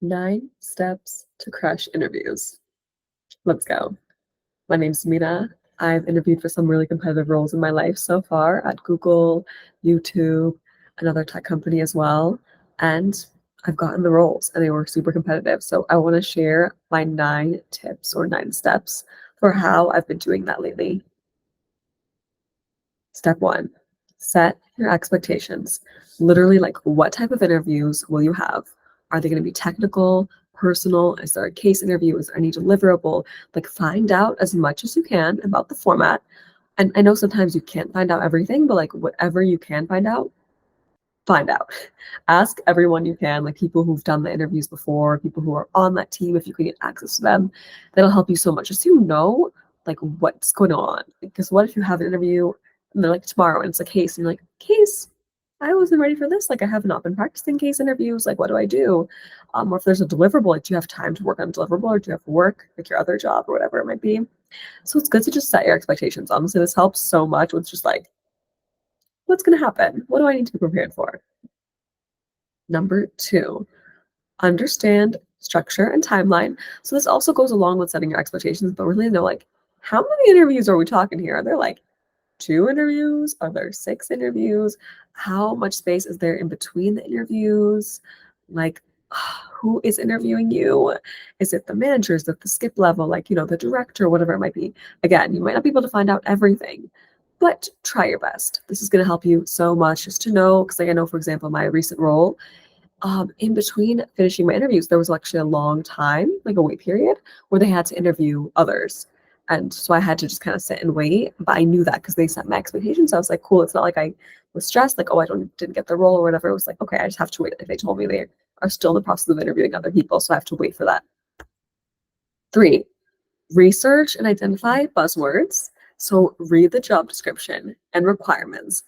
9 steps to crush interviews. Let's go. My name's Mina. I've interviewed for some really competitive roles in my life so far at Google, YouTube, another tech company as well. And I've gotten the roles and they were super competitive. So I want to share my 9 tips or 9 steps for how I've been doing that lately. Step 1, set your expectations. Literally, like, what type of interviews will you have? Are they going to be technical, personal? Is there a case interview? Is there any deliverable? Like, find out as much as you can about the format. And I know sometimes you can't find out everything, but like, whatever you can find out, find out. Ask everyone you can, like people who've done the interviews before, people who are on that team, if you can get access to them. That'll help you so much. Just so you know, like, what's going on. Because what if you have an interview and they're like tomorrow and it's a case and you're like, case, I wasn't ready for this. Like, I have not been practicing case interviews. Like, what do I do? Or if there's a deliverable, like, do you have time to work on a deliverable, or do you have work, like your other job or whatever it might be? So it's good to just set your expectations. Honestly, this helps so much with just like, what's going to happen? What do I need to be prepared for? Number 2, understand structure and timeline. So this also goes along with setting your expectations, but really know, like, how many interviews are we talking here? Are there like 2 interviews? Are there 6 interviews? How much space is there in between the interviews? Like, who is interviewing you? Is it the manager? Is it the skip level? Like, the director, whatever it might be. Again, you might not be able to find out everything, but try your best. This is going to help you so much just to know, because like I know, for example, my recent role, in between finishing my interviews, there was actually a long time, like a wait period, where they had to interview others. And so I had to just kind of sit and wait. But I knew that because they set my expectations. So I was like, cool. It's not like I was stressed, like, oh, didn't get the role or whatever. It was like, okay, I just have to wait. Like, they told me they are still in the process of interviewing other people. So I have to wait for that. 3, research and identify buzzwords. So read the job description and requirements.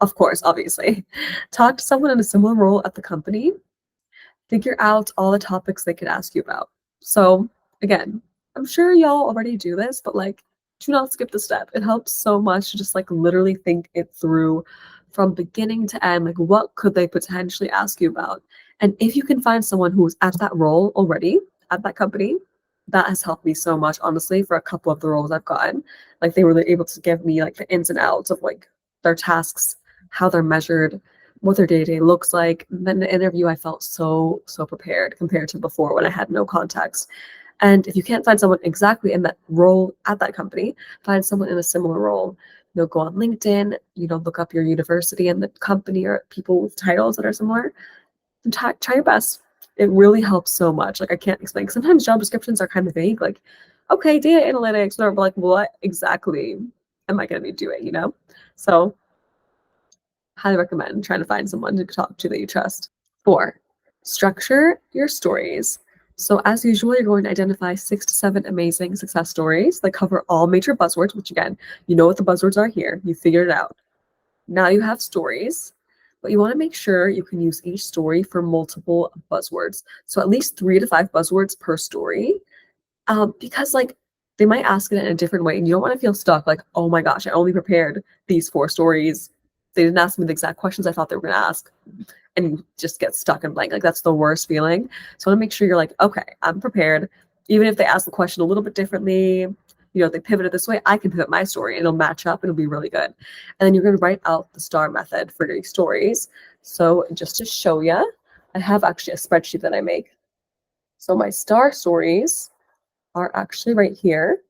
Of course, obviously. Talk to someone in a similar role at the company. Figure out all the topics they could ask you about. So again, I'm sure y'all already do this, but like, do not skip the step. It helps so much to just like literally think it through from beginning to end. Like, what could they potentially ask you about? And if you can find someone who's at that role already at that company, that has helped me so much, honestly, for a couple of the roles I've gotten. Like, they were able to give me like the ins and outs of like their tasks, how they're measured, what their day-to-day looks like. And then the interview, I felt so prepared compared to before when I had no context. And if you can't find someone exactly in that role at that company, find someone in a similar role. Go on LinkedIn, look up your university and the company or people with titles that are similar, and try your best. It really helps so much. Like, I can't explain. Sometimes job descriptions are kind of vague, like, okay, data analytics, or like, what exactly am I going to be doing, So highly recommend trying to find someone to talk to that you trust. 4, structure your stories. So as usual, you're going to identify 6 to 7 amazing success stories that cover all major buzzwords, which again, you know what the buzzwords are here. You figured it out. Now you have stories, but you want to make sure you can use each story for multiple buzzwords. So at least 3 to 5 buzzwords per story, because like, they might ask it in a different way and you don't want to feel stuck like, oh my gosh, I only prepared these 4 stories. They didn't ask me the exact questions I thought they were going to ask, and you just get stuck in blank. Like, that's the worst feeling. So I want to make sure you're like, okay, I'm prepared. Even if they ask the question a little bit differently, they pivot it this way, I can pivot my story and it'll match up and it'll be really good. And then you're going to write out the STAR method for your stories. So just to show you, I have actually a spreadsheet that I make. So my STAR stories are actually right here.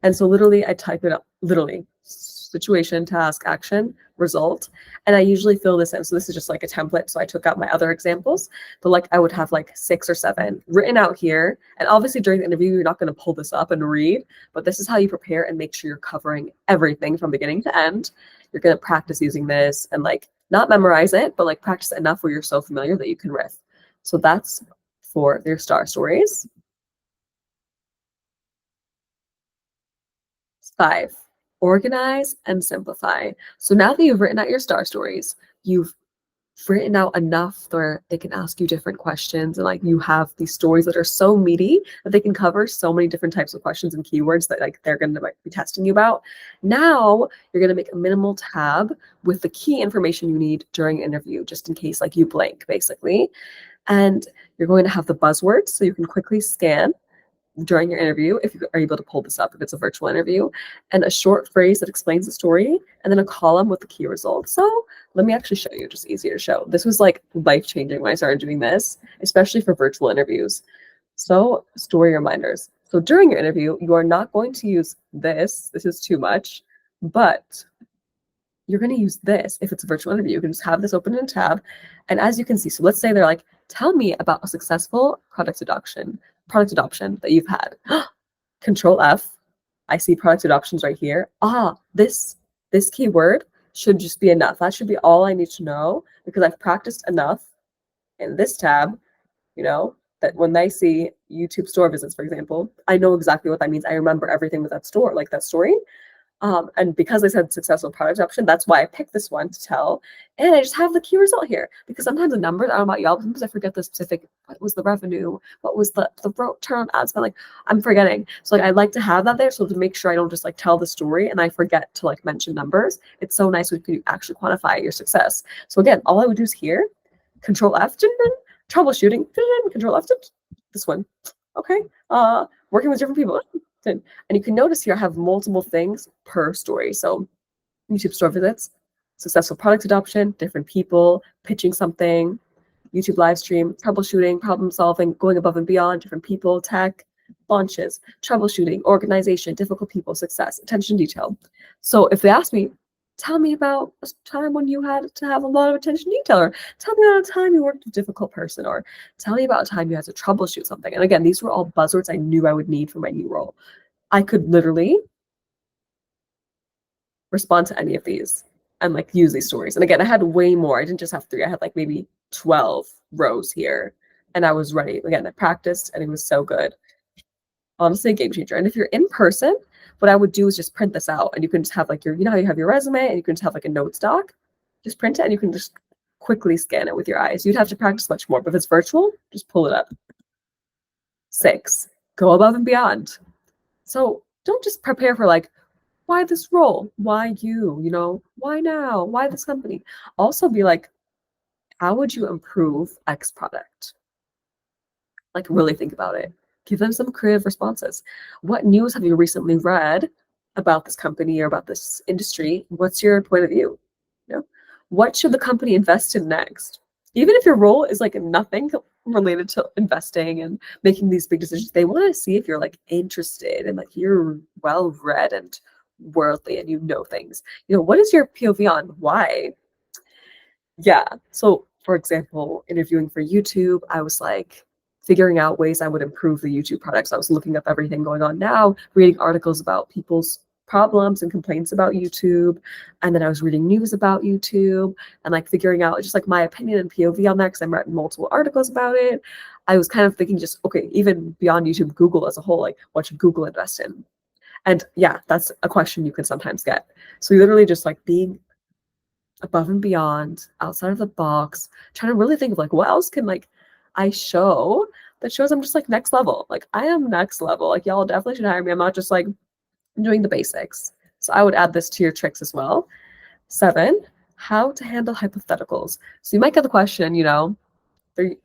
And so literally I type it up, literally situation, task, action, result. And I usually fill this in. So this is just like a template. So I took out my other examples, but like I would have like 6 or 7 written out here. And obviously during the interview, you're not going to pull this up and read, but this is how you prepare and make sure you're covering everything from beginning to end. You're going to practice using this and like not memorize it, but like practice it enough where you're so familiar that you can riff. So that's for your STAR stories. 5, organize and simplify. So now that you've written out your STAR stories, you've written out enough where they can ask you different questions, and like, you have these stories that are so meaty that they can cover so many different types of questions and keywords that like they're going to be testing you about. Now you're going to make a minimal tab with the key information you need during an interview, just in case like you blank, basically. And you're going to have the buzzwords so you can quickly scan during your interview, if you are able to pull this up, if it's a virtual interview, and a short phrase that explains the story, and then a column with the key results. So let me actually show you, just easier to show. This was like life-changing when I started doing this, especially for virtual interviews. So story reminders. So during your interview, you are not going to use this. This is too much, but you're going to use this if it's a virtual interview. You can just have this open in a tab. And as you can see, so let's say they're like, tell me about a successful product adoption that you've had. Control F. I see product adoptions right here. This keyword should just be enough. That should be all I need to know because I've practiced enough in this tab, that when they see YouTube store visits, for example, I know exactly what that means. I remember everything with that store, like that story. And because I said successful product adoption, that's why I picked this one to tell. And I just have the key result here because sometimes the numbers, I don't know about y'all, but sometimes I forget the specific, what was the revenue? What was the return on ad spend? Like I'm forgetting. So like I like to have that there so to make sure I don't just like tell the story and I forget to like mention numbers. It's so nice when you can actually quantify your success. So again, all I would do is here, Control F, troubleshooting, Control F, this one. Okay. Working with different people. And you can notice here I have multiple things per story. So YouTube store visits, successful product adoption, different people, pitching something, YouTube live stream, troubleshooting, problem solving, going above and beyond, different people, tech, launches, troubleshooting, organization, difficult people, success, attention to detail. So if they ask me, tell me about a time when you had to have a lot of attention to detail, or tell me about a time you worked with a difficult person, or tell me about a time you had to troubleshoot something. And again, these were all buzzwords I knew I would need for my new role. I could literally respond to any of these and like use these stories. And again, I had way more. I didn't just have 3. I had like maybe 12 rows here and I was ready. Again, I practiced and it was so good. Honestly, a game changer. And if you're in person, what I would do is just print this out and you can just have like how you have your resume and you can just have like a notes doc, just print it and you can just quickly scan it with your eyes. You'd have to practice much more, but if it's virtual, just pull it up. 6, go above and beyond. So don't just prepare for like, why this role? Why you? Why now? Why this company? Also be like, how would you improve X product? Like really think about it. Give them some creative responses. What news have you recently read about this company or about this industry? What's your point of view? What should the company invest in next? Even if your role is like nothing related to investing and making these big decisions, they want to see if you're like interested and like you're well read and worldly and you know things. What is your POV on why? Yeah. So for example, interviewing for YouTube, I was like figuring out ways I would improve the YouTube products. I was looking up everything going on now, reading articles about people's problems and complaints about YouTube. And then I was reading news about YouTube and like figuring out just like my opinion and POV on that because I read multiple articles about it. I was kind of thinking just, okay, even beyond YouTube, Google as a whole, like what should Google invest in? And yeah, that's a question you can sometimes get. So you literally just like being above and beyond, outside of the box, trying to really think of like what else can like I show that shows I'm just like next level. Like I am next level. Like y'all definitely should hire me. I'm not just like doing the basics. So I would add this to your tricks as well. 7, how to handle hypotheticals. So you might get the question,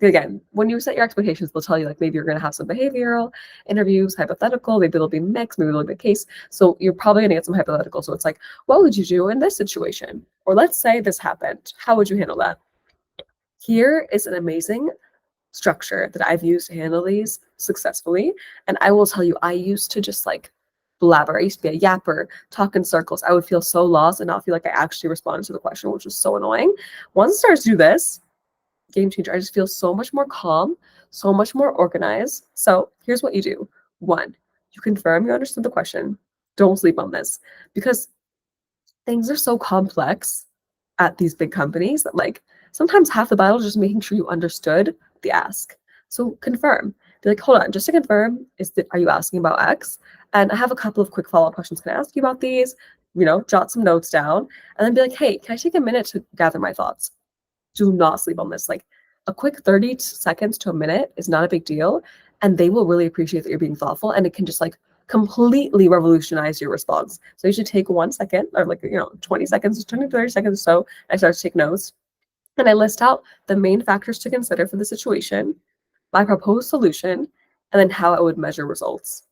again, when you set your expectations, they'll tell you like maybe you're going to have some behavioral interviews, hypothetical, maybe it'll be mixed, maybe it'll be a case. So you're probably going to get some hypothetical. So it's like, what would you do in this situation? Or let's say this happened. How would you handle that? Here is an amazing structure that I've used to handle these successfully. And I will tell you, I used to just like blabber. I used to be a yapper, talk in circles. I would feel so lost and not feel like I actually responded to the question, which was so annoying. Once I started to do this, game changer. I just feel so much more calm, so much more organized. So here's what you do. 1, you confirm you understood the question. Don't sleep on this because things are so complex at these big companies that like sometimes half the battle is just making sure you understood the ask. So confirm. Be like, hold on, just to confirm, are you asking about X? And I have a couple of quick follow-up questions. Can I ask you about these? Jot some notes down and then be like, hey, can I take a minute to gather my thoughts? Do not sleep on this. Like a quick 30 seconds to a minute is not a big deal. And they will really appreciate that you're being thoughtful. And it can just like completely revolutionize your response. So you should take 1 second or like, 20 seconds, 20 to 30 seconds or so. I start to take notes. And I list out the main factors to consider for the situation, my proposed solution, and then how I would measure results.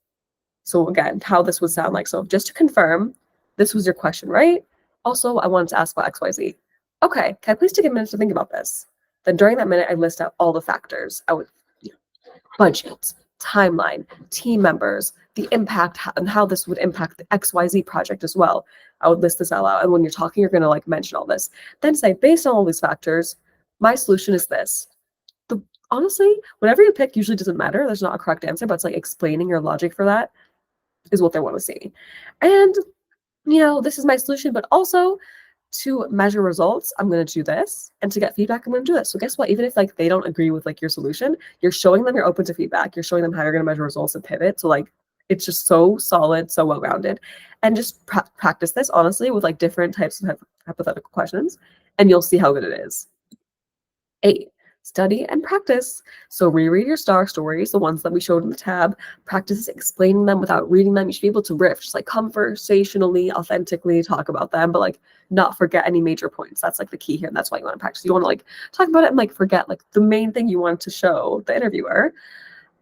So again, how this would sound like. So just to confirm, this was your question, right? Also, I wanted to ask about XYZ. Okay, can I please take a minute to think about this? Then during that minute, I list out all the factors. I would, you know, budget, timeline, team members, the impact, and how this would impact the XYZ project as well. I would list this out loud. And when you're talking, you're going to like mention all this. Then say, based on all these factors, my solution is this. The honestly, whatever you pick usually doesn't matter. There's not a correct answer, but it's like explaining your logic for that is what they want to see. And, this is my solution, but also to measure results, I'm going to do this. And to get feedback, I'm going to do this. So guess what? Even if like they don't agree with like your solution, you're showing them you're open to feedback. You're showing them how you're going to measure results and pivot. So like it's just so solid, so well-rounded. And just practice this honestly with like different types of hypothetical questions, and you'll see how good it is. 8, study and practice. So reread your star stories, the ones that we showed in the tab. Practice explaining them without reading them. You should be able to riff, just like conversationally, authentically talk about them, but like not forget any major points. That's like the key here. And that's why you want to practice. You want to like talk about it and like forget like the main thing you want to show the interviewer.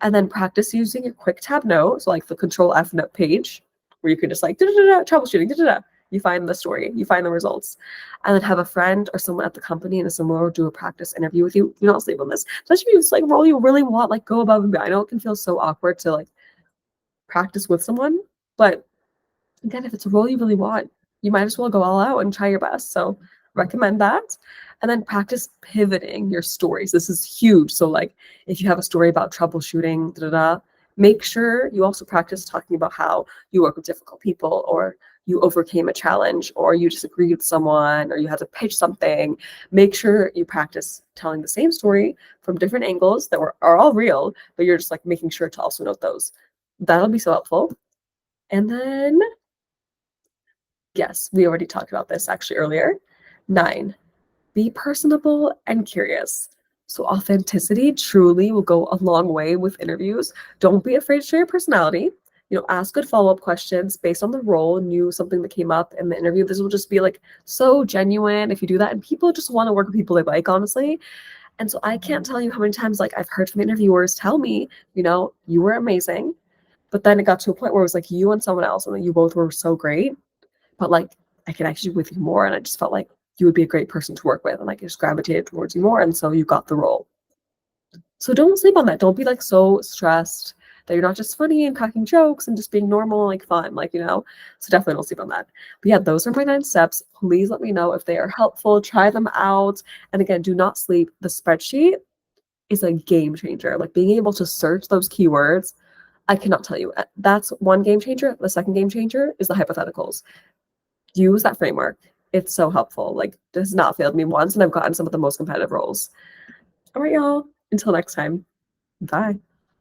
And then practice using your quick tab note. So like the control F note page where you can just like troubleshooting, you find the story, you find the results, and then have a friend or someone at the company in a similar do a practice interview with you. Do not sleep on this. Especially if it's like a role you really want, like go above and beyond. I know it can feel so awkward to like practice with someone, but again, if it's a role you really want, you might as well go all out and try your best. So recommend that. And then practice pivoting your stories. This is huge. So like if you have a story about troubleshooting, make sure you also practice talking about how you work with difficult people, or you overcame a challenge, or you disagreed with someone, or you had to pitch something. Make sure you practice telling the same story from different angles that are all real, but you're just like making sure to also note those. That'll be so helpful. And then yes, we already talked about this actually earlier. 9, be personable and curious. So authenticity truly will go a long way with interviews. Don't be afraid to share your personality. Ask good follow-up questions based on the role, knew something that came up in the interview. This will just be like so genuine if you do that. And people just want to work with people they like, honestly. And so I can't tell you how many times like I've heard from interviewers tell me, you were amazing. But then it got to a point where it was like you and someone else, and then you both were so great. But like I connected with you more, and I just felt like you would be a great person to work with, and like I just gravitated towards you more, and so you got the role. So don't sleep on that. Don't be like so stressed that you're not just funny and cracking jokes and just being normal and like fun, So definitely don't sleep on that. But yeah, those are my 9 steps. Please let me know if they are helpful. Try them out. And again, do not sleep. The spreadsheet is a game changer. Like being able to search those keywords, I cannot tell you. That's one game changer. The second game changer is the hypotheticals. Use that framework. It's so helpful. Like, this has not failed me once, and I've gotten some of the most competitive roles. All right, y'all. Until next time. Bye.